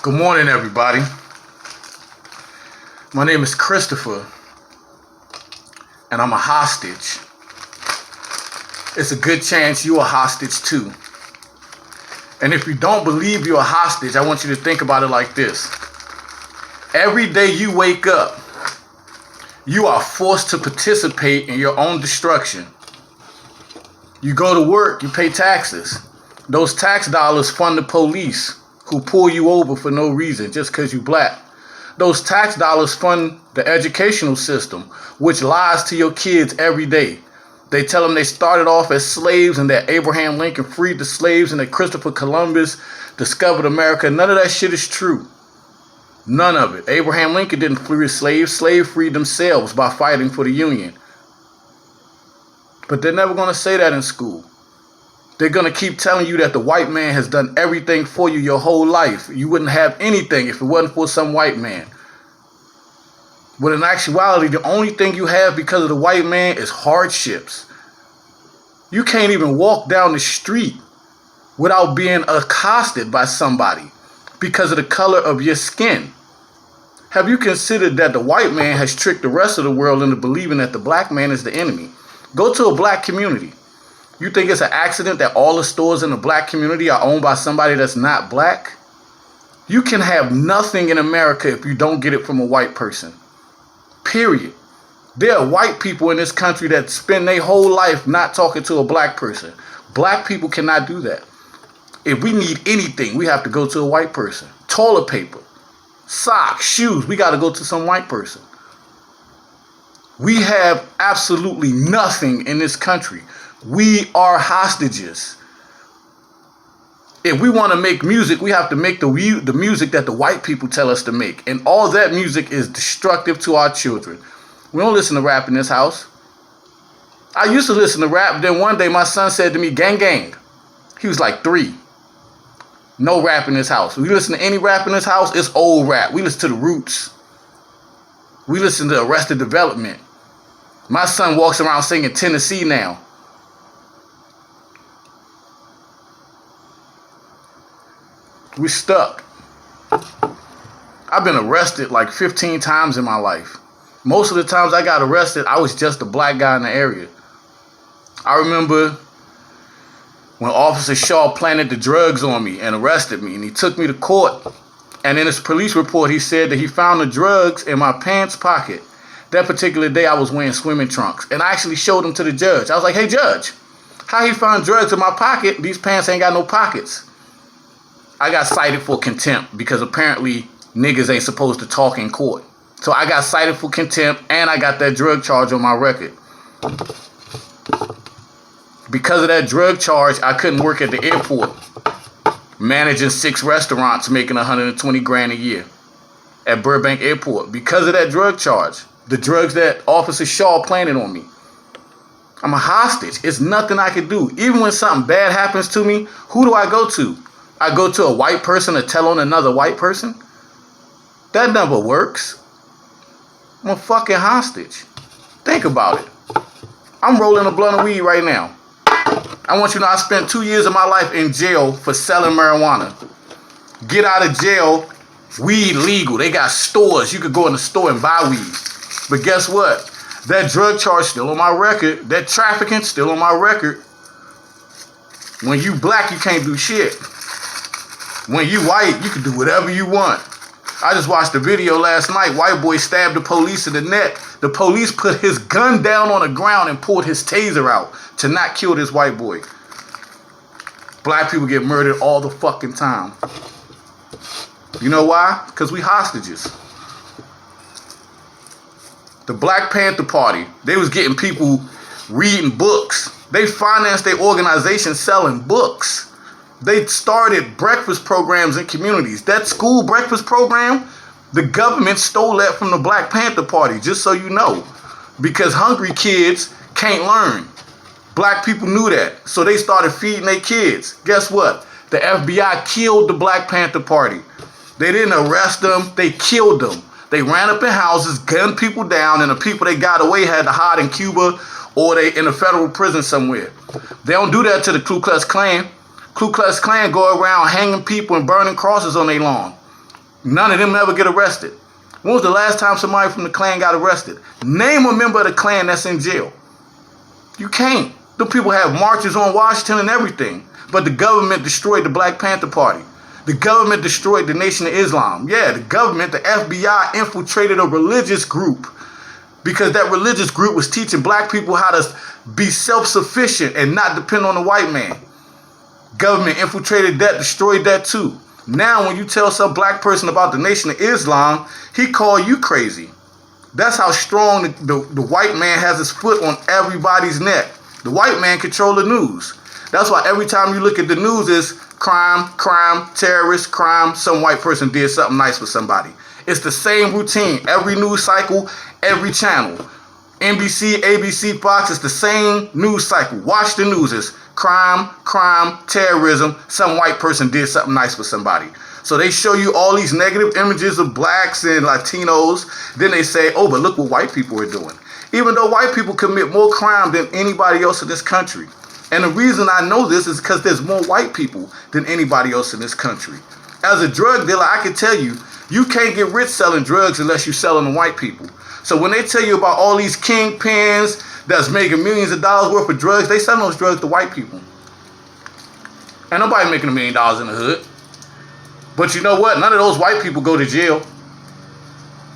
Good morning, everybody. My name is Christopher, and I'm a hostage. It's a good chance you're a hostage too. And if you don't believe you're a hostage, I want you to think about it like this. Every day you wake up, you are forced to participate in your own destruction. You go to work, you pay taxes. Those tax dollars fund the police who pull you over for no reason just because you're black. Those tax dollars fund the educational system, which lies to your kids every day. They tell them they started off as slaves and that Abraham Lincoln freed the slaves and that Christopher Columbus discovered America. None of that shit is true. None of it. Abraham Lincoln didn't free slaves. Slaves freed themselves by fighting for the Union. But they're never going to say that in school. They're going to keep telling you that the white man has done everything for you your whole life. You wouldn't have anything if it wasn't for some white man. But in actuality, the only thing you have because of the white man is hardships. You can't even walk down the street without being accosted by somebody because of the color of your skin. Have you considered that the white man has tricked the rest of the world into believing that the black man is the enemy? Go to a black community. You think it's an accident that all the stores in the black community are owned by somebody that's not black? You can have nothing in America if you don't get it from a white person. Period. There are white people in this country that spend their whole life not talking to a black person. Black people cannot do that. If we need anything, we have to go to a white person. Toilet paper, socks, shoes, we got to go to some white person. We have absolutely nothing in this country. We are hostages. If we want to make music, we have to make the music that the white people tell us to make. And all that music is destructive to our children. We don't listen to rap in this house. I used to listen to rap. Then one day my son said to me, gang, gang. He was like 3. No rap in this house. We listen to any rap in this house, it's old rap. We listen to the Roots. We listen to Arrested Development. My son walks around singing Tennessee now. We stuck. I've been arrested like 15 times in my life. Most of the times I got arrested, I was just a black guy in the area. I remember when Officer Shaw planted the drugs on me and arrested me, and he took me to court. And in his police report, he said that he found the drugs in my pants pocket. That particular day, I was wearing swimming trunks. And I actually showed them to the judge. I was like, hey, judge, how he found drugs in my pocket? These pants ain't got no pockets. I got cited for contempt because apparently niggas ain't supposed to talk in court. So I got cited for contempt and I got that drug charge on my record. Because of that drug charge, I couldn't work at the airport, managing 6 restaurants, making 120 grand a year at Burbank Airport. Because of that drug charge, the drugs that Officer Shaw planted on me. I'm a hostage. It's nothing I can do. Even when something bad happens to me, who do I go to? I go to a white person to tell on another white person? That never works. I'm a fucking hostage. Think about it. I'm rolling a blunt of weed right now. I want you to know I spent 2 years of my life in jail for selling marijuana. Get out of jail, weed legal. They got stores. You could go in the store and buy weed. But guess what? That drug charge still on my record. That trafficking still on my record. When you black, you can't do shit. When you white, you can do whatever you want. I just watched a video last night. White boy stabbed the police in the neck. The police put his gun down on the ground and pulled his taser out to not kill this white boy. Black people get murdered all the fucking time. You know why? Because we hostages. The Black Panther Party, they was getting people reading books. They financed their organization selling books. They started breakfast programs in communities. That school breakfast program, the government stole that from the Black Panther Party, just so you know. Because hungry kids can't learn. Black people knew that, so they started feeding their kids. Guess what? The FBI killed the Black Panther Party. They didn't arrest them, they killed them. They ran up in houses, gunned people down, and the people they got away had to hide in Cuba or they in a federal prison somewhere. They don't do that to the Ku Klux Klan. Ku Klux Klan go around hanging people and burning crosses on their lawn. None of them ever get arrested. When was the last time somebody from the Klan got arrested? Name a member of the Klan that's in jail. You can't. The people have marches on Washington and everything. But the government destroyed the Black Panther Party. The government destroyed the Nation of Islam. Yeah, the government, the FBI, infiltrated a religious group because that religious group was teaching black people how to be self-sufficient and not depend on the white man. Government infiltrated that, destroyed that too. Now when you tell some black person about the Nation of Islam, he call you crazy. That's how strong the white man has his foot on everybody's neck. The white man control the news. That's why every time you look at the news, it's crime, terrorist, crime, some white person did something nice for somebody. It's the same routine. Every news cycle, every channel. NBC, ABC, Fox, it's the same news cycle. Watch the news. It's crime, terrorism, some white person did something nice for somebody. So they show you all these negative images of blacks and Latinos. Then they say, oh, but look what white people are doing. Even though white people commit more crime than anybody else in this country. And the reason I know this is because there's more white people than anybody else in this country. As a drug dealer, I can tell you, you can't get rich selling drugs unless you're selling to white people. So when they tell you about all these kingpins that's making millions of dollars worth of drugs, they sell those drugs to white people. Ain't nobody making $1 million in the hood. But you know what? None of those white people go to jail.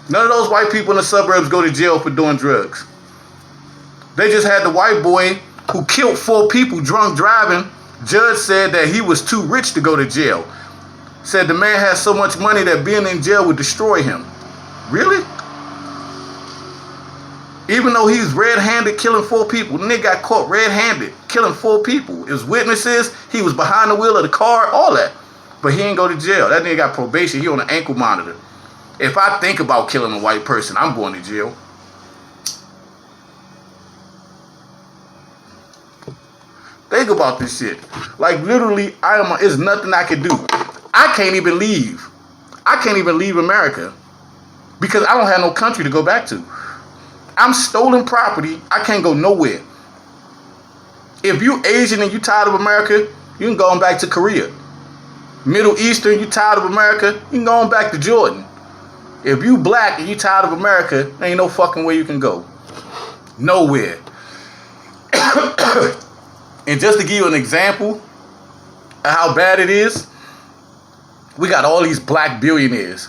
None of those white people in the suburbs go to jail for doing drugs. They just had the white boy who killed 4 people drunk driving. Judge said that he was too rich to go to jail. Said the man had so much money that being in jail would destroy him. Really? Even though he's red-handed killing 4 people. The nigga got caught red-handed killing 4 people. His witnesses, he was behind the wheel of the car, all that. But he ain't go to jail. That nigga got probation. He on an ankle monitor. If I think about killing a white person, I'm going to jail. Think about this shit. Like literally, it's nothing I can do. I can't even leave. I can't even leave America because I don't have no country to go back to. I'm stolen property. I can't go nowhere. If you Asian and you tired of America, you can go on back to Korea. Middle Eastern, you tired of America, you can go on back to Jordan. If you black and you tired of America, there ain't no fucking way you can go. Nowhere. And just to give you an example of how bad it is, we got all these black billionaires.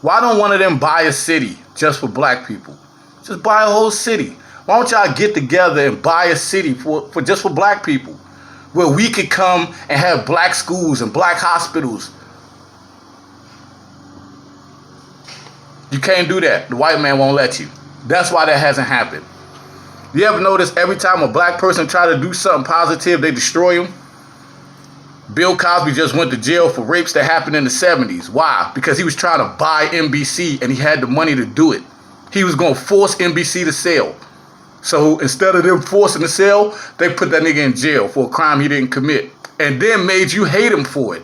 Why don't one of them buy a city just for black people? Just buy a whole city. Why don't y'all get together and buy a city for just for black people? Where we could come and have black schools and black hospitals. You can't do that. The white man won't let you. That's why that hasn't happened. You ever notice every time a black person try to do something positive, they destroy him? Bill Cosby just went to jail for rapes that happened in the 70s. Why? Because he was trying to buy NBC and he had the money to do it. He was going to force NBC to sell. So instead of them forcing the sale, they put that nigga in jail for a crime he didn't commit. And then made you hate him for it.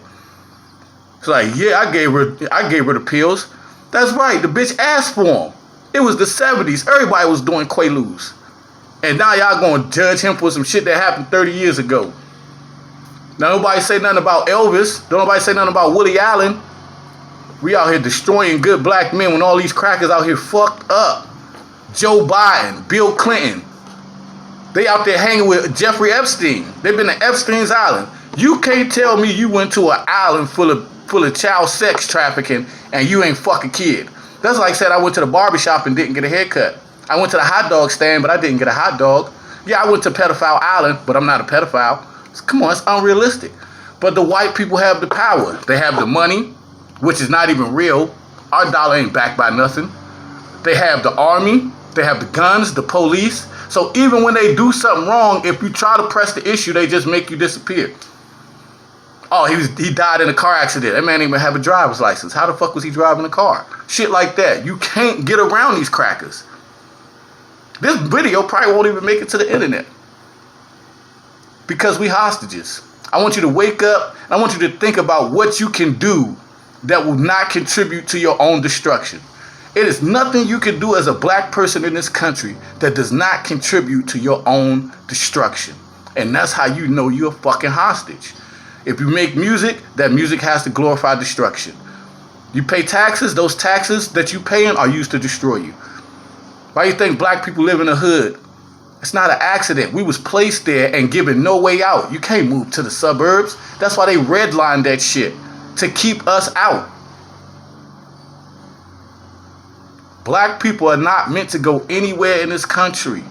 It's like, yeah, I gave her the pills. That's right, the bitch asked for them. It was the 70s. Everybody was doing Quaaludes. And now y'all gonna judge him for some shit that happened 30 years ago. Now nobody say nothing about Elvis. Don't nobody say nothing about Woody Allen. We out here destroying good black men when all these crackers out here fucked up. Joe Biden, Bill Clinton. They out there hanging with Jeffrey Epstein. They've been to Epstein's Island. You can't tell me you went to an island full of child sex trafficking and you ain't fuck a kid. That's like I said I went to the barbershop and didn't get a haircut. I went to the hot dog stand, but I didn't get a hot dog. Yeah, I went to Pedophile Island, but I'm not a pedophile. Come on, it's unrealistic. But the white people have the power. They have the money, which is not even real. Our dollar ain't backed by nothing. They have the army. They have the guns, the police. So even when they do something wrong, if you try to press the issue, they just make you disappear. Oh, he died in a car accident. That man didn't even have a driver's license. How the fuck was he driving a car? Shit like that. You can't get around these crackers. This video probably won't even make it to the internet. Because we hostages. I want you to wake up. And I want you to think about what you can do that will not contribute to your own destruction. It is nothing you can do as a black person in this country that does not contribute to your own destruction. And that's how you know you're a fucking hostage. If you make music, that music has to glorify destruction. You pay taxes. Those taxes that you paying are used to destroy you. Why do you think black people live in the hood? It's not an accident. We was placed there and given no way out. You can't move to the suburbs. That's why they redlined that shit, to keep us out. Black people are not meant to go anywhere in this country.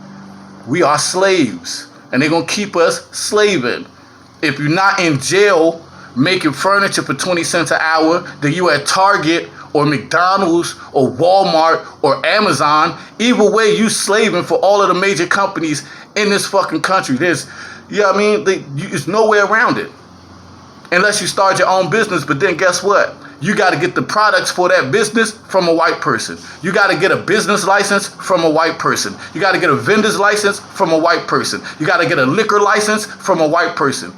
We are slaves, and they're going to keep us slaving. If you're not in jail making furniture for 20 cents an hour, then you at Target or McDonald's or Walmart or Amazon. Either way, you slaving for all of the major companies in this fucking country. There's, you know what I mean? There's no way around it. Unless you start your own business, but then guess what? You got to get the products for that business from a white person. You got to get a business license from a white person. You got to get a vendor's license from a white person. You got to get a liquor license from a white person.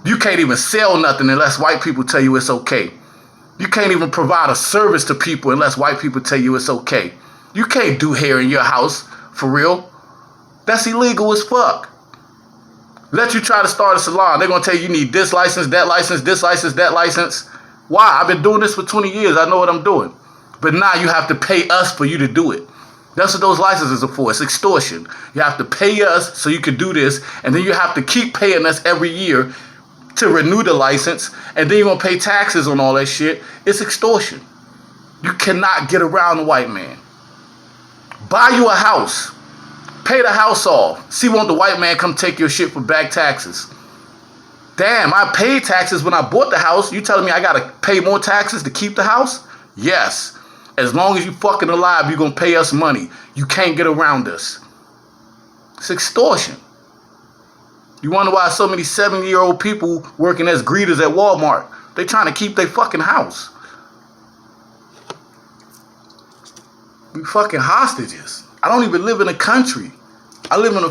You can't even sell nothing unless white people tell you it's okay. You can't even provide a service to people unless white people tell you it's okay. You can't do hair in your house, for real. That's illegal as fuck. Let you try to start a salon. They're going to tell you need this license, that license, this license, that license. Why? I've been doing this for 20 years. I know what I'm doing. But now you have to pay us for you to do it. That's what those licenses are for. It's extortion. You have to pay us so you can do this. And then you have to keep paying us every year to renew the license. And then you're going to pay taxes on all that shit. It's extortion. You cannot get around the white man. Buy you a house. Pay the house off. See, won't the white man come take your shit for back taxes? Damn, I paid taxes when I bought the house. You telling me I got to pay more taxes to keep the house? Yes. As long as you fucking alive, you're going to pay us money. You can't get around us. It's extortion. You wonder why so many 70-year-old people working as greeters at Walmart. They trying to keep their fucking house. We fucking hostages. I don't even live in a country. I live in a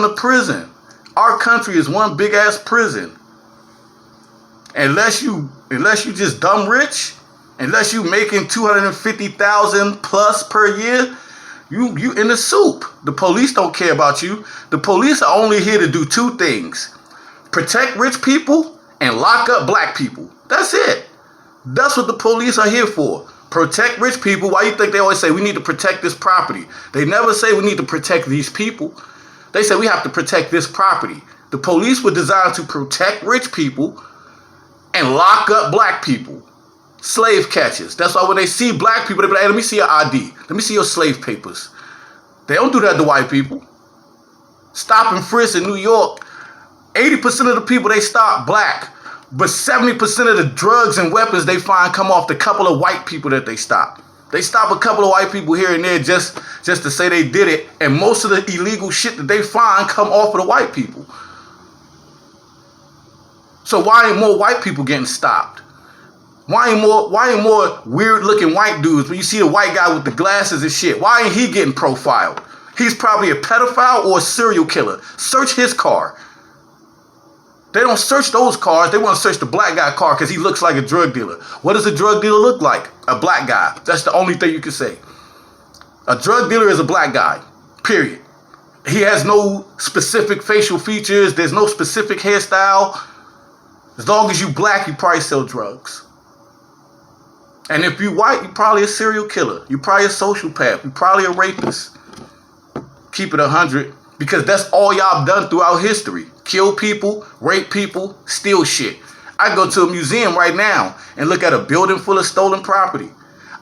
prison. Our country is one big ass prison. Unless you just dumb rich, unless you making 250,000 plus per year, you in the soup. The police don't care about you. The police are only here to do two things: protect rich people and lock up black people. That's it. That's what the police are here for. Protect rich people. Why you think they always say we need to protect this property? They never say we need to protect these people. They say we have to protect this property. The police were designed to protect rich people and lock up black people. Slave catchers. That's why when they see black people, they be like, hey, let me see your ID. Let me see your slave papers. They don't do that to white people. Stop and frisk in New York. 80% of the people they stop black. But 70% of the drugs and weapons they find come off the couple of white people that they stop. They stop a couple of white people here and there just to say they did it. And most of the illegal shit that they find come off of the white people. So why ain't more white people getting stopped? Why ain't more weird looking white dudes when you see a white guy with the glasses and shit? Why ain't he getting profiled? He's probably a pedophile or a serial killer. Search his car. They don't search those cars. They want to search the black guy car because he looks like a drug dealer. What does a drug dealer look like? A black guy. That's the only thing you can say. A drug dealer is a black guy. Period. He has no specific facial features. There's no specific hairstyle. As long as you black, you probably sell drugs. And if you white, you're probably a serial killer. You're probably a sociopath. You're probably a rapist. Keep it 100. Because that's all y'all done throughout history. Kill people, rape people, steal shit. I go to a museum right now and look at a building full of stolen property.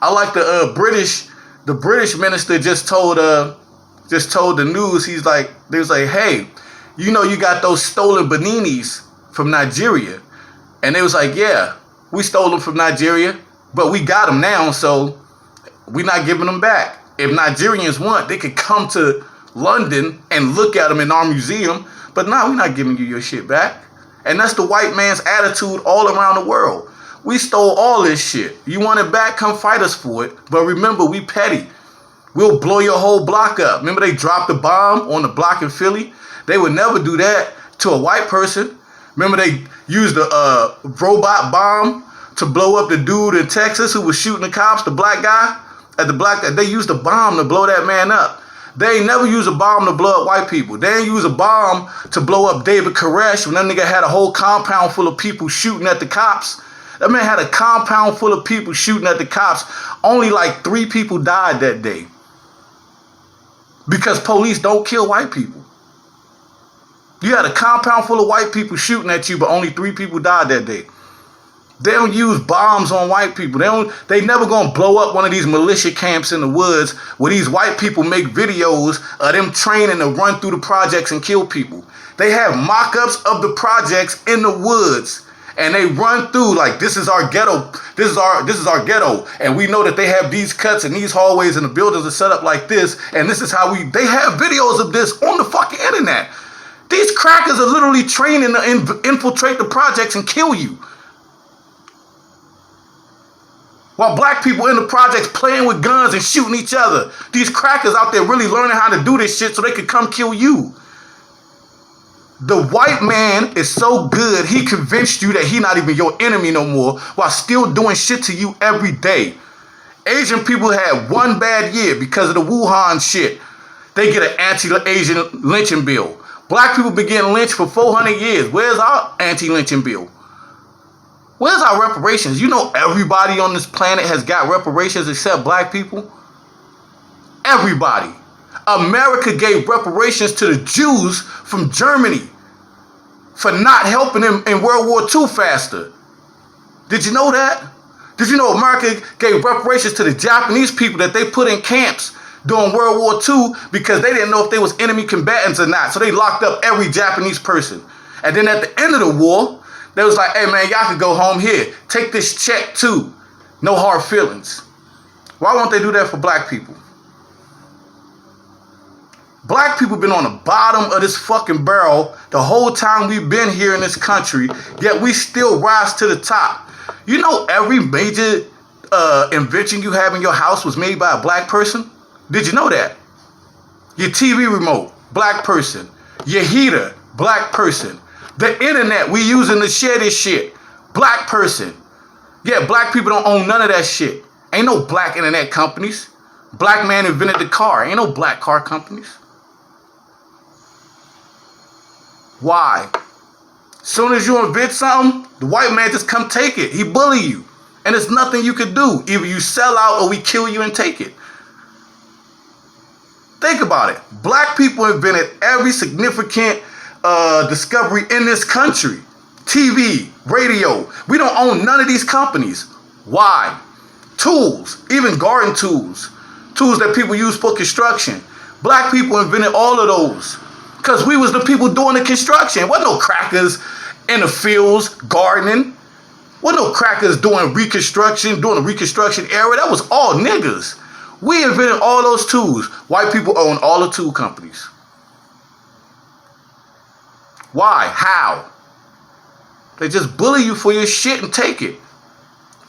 I like the British minister just told the news, they was like, hey, you know you got those stolen bananas from Nigeria. And they was like, yeah, we stole them from Nigeria, but we got them now, so we're not giving them back. If Nigerians want, they could come to London and look at them in our museum, but no, we're not giving you your shit back. And that's the white man's attitude all around the world. We stole all this shit. You want it back? Come fight us for it. But remember, we petty. We'll blow your whole block up. Remember they dropped the bomb on the block in Philly? They would never do that to a white person. Remember they used a robot bomb to blow up the dude in Texas who was shooting the cops, the black guy? They used a bomb to blow that man up. They ain't never use a bomb to blow up white people. They ain't use a bomb to blow up David Koresh when that nigga had a whole compound full of people shooting at the cops. That man had a compound full of people shooting at the cops. Only like 3 people died that day. Because police don't kill white people. You had a compound full of white people shooting at you, but only 3 people died that day. They don't use bombs on white people. They never gonna blow up one of these militia camps in the woods where these white people make videos of them training to run through the projects and kill people. They have mock-ups of the projects in the woods, and they run through like, this is our ghetto. This is our ghetto, and we know that they have these cuts and these hallways and the buildings are set up like this, and this is how they have videos of this on the fucking internet. These crackers are literally training to infiltrate the projects and kill you. While black people in the projects playing with guns and shooting each other. These crackers out there really learning how to do this shit so they could come kill you. The white man is so good, he convinced you that he not even your enemy no more while still doing shit to you every day. Asian people had one bad year because of the Wuhan shit. They get an anti-Asian lynching bill. Black people been getting lynched for 400 years. Where's our anti-lynching bill? Where's our reparations? You know everybody on this planet has got reparations except black people? Everybody. America gave reparations to the Jews from Germany for not helping them in World War II faster. Did you know that? Did you know America gave reparations to the Japanese people that they put in camps during World War II because they didn't know if they was enemy combatants or not. So they locked up every Japanese person. And then at the end of the war, they was like, hey man, y'all can go home here. Take this check too. No hard feelings. Why won't they do that for black people? Black people been on the bottom of this fucking barrel the whole time we've been here in this country, yet we still rise to the top. You know every major invention you have in your house was made by a black person? Did you know that? Your TV remote, black person. Your heater, black person. The internet we using to share this shit, black person. Yeah, black people don't own none of that shit. Ain't no black internet companies. Black man invented the car. Ain't no black car companies. Why? Soon as you invent something, the white man just come take it. He bully you. And there's nothing you can do. Either you sell out or we kill you and take it. Think about it. Black people invented every significant discovery in this country. TV, radio. We don't own none of these companies. Why? Tools, even garden tools. Tools that people use for construction. Black people invented all of those. Because we was the people doing the construction. Wasn't no crackers in the fields gardening. Wasn't no crackers doing reconstruction, during the Reconstruction era. That was all niggas. We invented all those tools. White people own all the tool companies. Why? How? They just bully you for your shit and take it.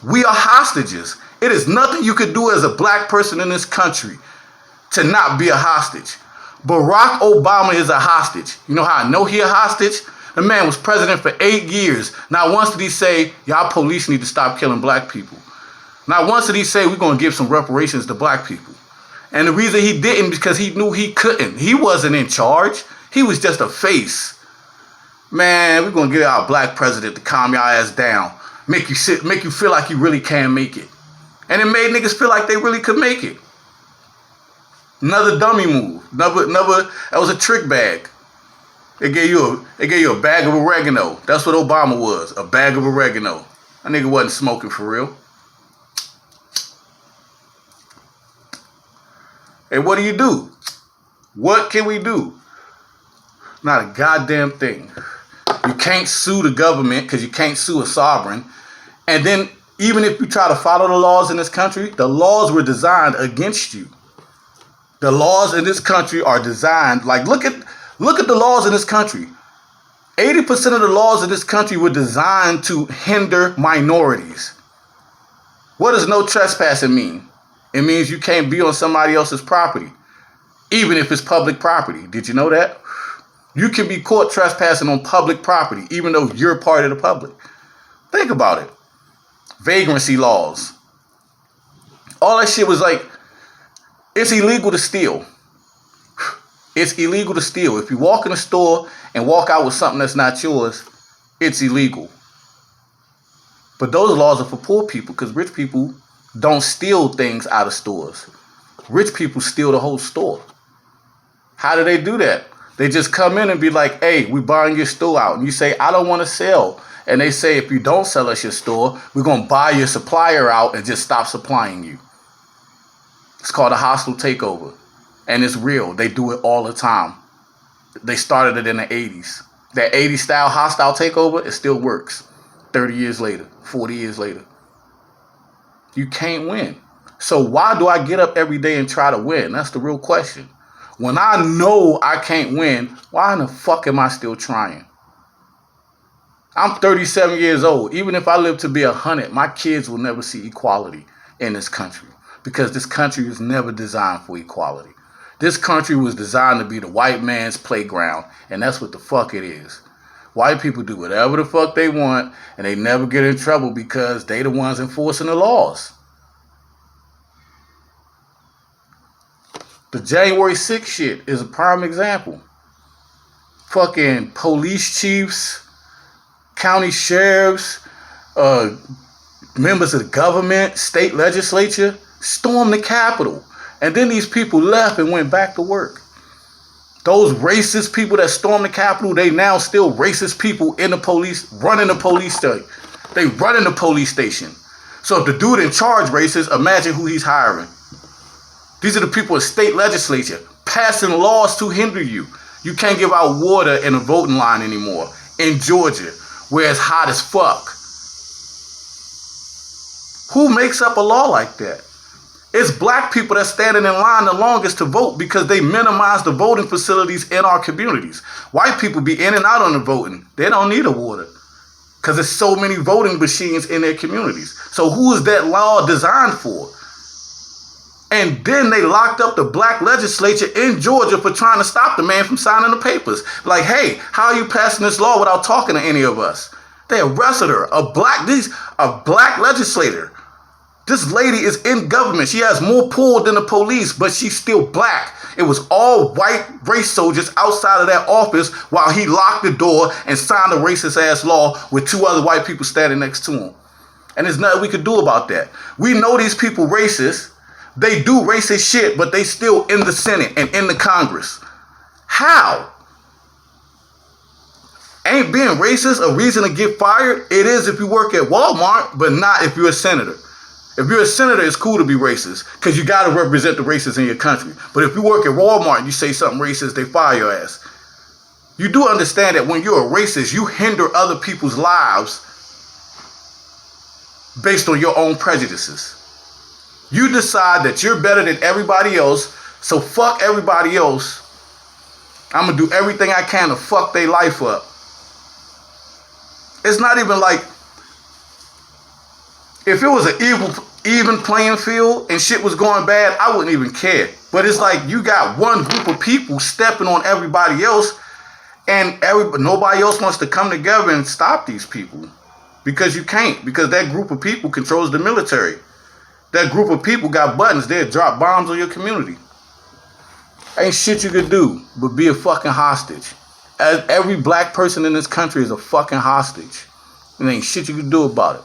We are hostages. It is nothing you could do as a black person in this country to not be a hostage. Barack Obama is a hostage. You know how I know he a hostage? The man was president for 8 years. Not once did he say, y'all police need to stop killing black people. Not once did he say, we're going to give some reparations to black people. And the reason he didn't, because he knew he couldn't. He wasn't in charge. He was just a face. Man, we're going to get our black president to calm your ass down. Make you feel like you really can make it. And it made niggas feel like they really could make it. Another dummy move. That was a trick bag. They gave you a bag of oregano. That's what Obama was, a bag of oregano. That nigga wasn't smoking for real. Hey, what do? What can we do? Not a goddamn thing. You can't sue the government because you can't sue a sovereign. And then even if you try to follow the laws in this country, the laws were designed against you. The laws in this country are designed, like, look at the laws in this country. 80% of the laws in this country were designed to hinder minorities. What does no trespassing mean? It means you can't be on somebody else's property, even if it's public property. Did you know that? You can be caught trespassing on public property, even though you're part of the public. Think about it. Vagrancy laws. All that shit was like, it's illegal to steal. It's illegal to steal. If you walk in a store and walk out with something that's not yours, it's illegal. But those laws are for poor people because rich people don't steal things out of stores. Rich people steal the whole store. How do they do that? They just come in and be like, hey, we buying your store out. And you say, I don't want to sell. And they say, if you don't sell us your store, we're going to buy your supplier out and just stop supplying you. It's called a hostile takeover. And it's real. They do it all the time. They started it in the 80s. That 80s style hostile takeover, it still works. 30 years later, 40 years later. You can't win. So why do I get up every day and try to win? That's the real question. When I know I can't win, why in the fuck am I still trying? I'm 37 years old. Even if I live to be 100, my kids will never see equality in this country because this country was never designed for equality. This country was designed to be the white man's playground, and that's what the fuck it is. White people do whatever the fuck they want, and they never get in trouble because they the ones enforcing the laws. The January 6th shit is a prime example. Fucking police chiefs, county sheriffs, members of the government, state legislature stormed the Capitol. And then these people left and went back to work. Those racist people that stormed the Capitol, they now still racist people in the police, running the police station. They running the police station. So if the dude in charge racist, imagine who he's hiring. These are the people in state legislature passing laws to hinder you. You can't give out water in a voting line anymore in Georgia, where it's hot as fuck. Who makes up a law like that? It's black people that's standing in line the longest to vote because they minimize the voting facilities in our communities. White people be in and out on the voting. They don't need a water because there's so many voting machines in their communities. So who is that law designed for? And then they locked up the black legislature in Georgia for trying to stop the man from signing the papers. Like, hey, how are you passing this law without talking to any of us? They arrested her, a black legislator. This lady is in government. She has more pull than the police, but she's still black. It was all white race soldiers outside of that office while he locked the door and signed a racist ass law with two other white people standing next to him. And there's nothing we could do about that. We know these people racist. They do racist shit, but they still in the Senate and in the Congress. How? Ain't being racist a reason to get fired? It is if you work at Walmart, but not if you're a senator. If you're a senator, it's cool to be racist because you got to represent the racists in your country. But if you work at Walmart and you say something racist, they fire your ass. You do understand that when you're a racist, you hinder other people's lives based on your own prejudices. You decide that you're better than everybody else, so fuck everybody else. I'm going to do everything I can to fuck their life up. It's not even like, if it was an even playing field and shit was going bad, I wouldn't even care. But it's like you got one group of people stepping on everybody else, and nobody else wants to come together and stop these people. Because you can't, because that group of people controls the military. That group of people got buttons. They'll drop bombs on your community. Ain't shit you could do but be a fucking hostage. Every black person in this country is a fucking hostage. And ain't shit you can do about it.